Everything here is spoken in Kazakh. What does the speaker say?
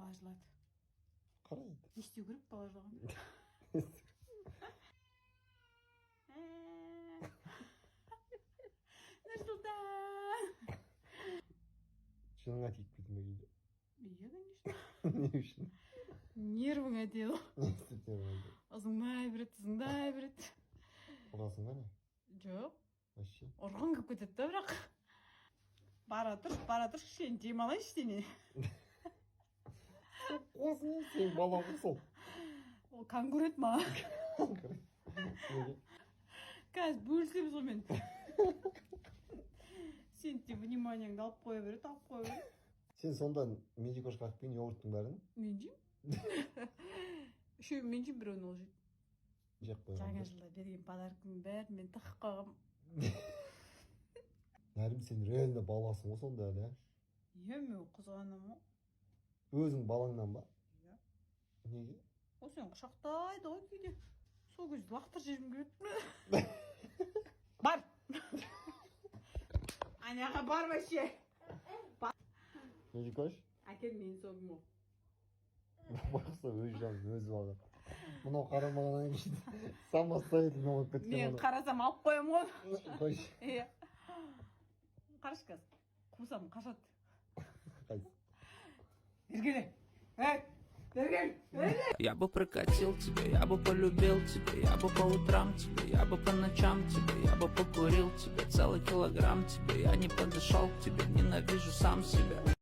бала жылады. Қара енді. Не істеу керек бала жылағанда? Нұрсұлтан! Шыныңа тиіп кетті ме кейде? Иә, конечно. Не үшін? Нервіңе тиеді. Не істеп не болды? Ызыңдай береді. Ұрасың ба не? Жоқ. Вообще? Ұрғың келіп кетеді да, бірақ. Бара тұр, кішкене демалайын ештеңе. Қуасың е, сен бала құсыл. Ол конкурент маған. Неге? Қазір бөлісеміз онымен. Сен де вниманиеңді алып қоя береді. Сен сонда медикошқа алып келген йогурттың бәрін Мен жеймін. Үшеуін мен жеймін, біреуін ол жейді. жеп қойған. Жаңа жылда берген подаркымның бәрін мен тығып қойғам. Нәрім, сен реально баласың ғой сонда әлі, ә? Иә, мен қызғанамын ғой. Өзің балаңнан ба? Иә. Неге? Ол сен құшақтайды ғой кейде. Сол кезде лақтыр жібергім келеді. Бар! Аняға бар вообще. Медикош? Әкел мен согым ол. Бақса өз жағын өзі бағыр. Мынау қарамағаннан кейін самостоятельно болып кеткен. Мен қарасам алып қоям ғой. Қойшы. Иә. Қарашы қазір. Қусам қашады. Қайсы? Бергеле. Бергеле. Я бы прокатил тебя, я бы полюбил тебя, я бы по утрам тебя, я бы по ночам тебя, я бы покурил тебя, целый килограмм тебя, я не подошел к тебе, ненавижу сам себя.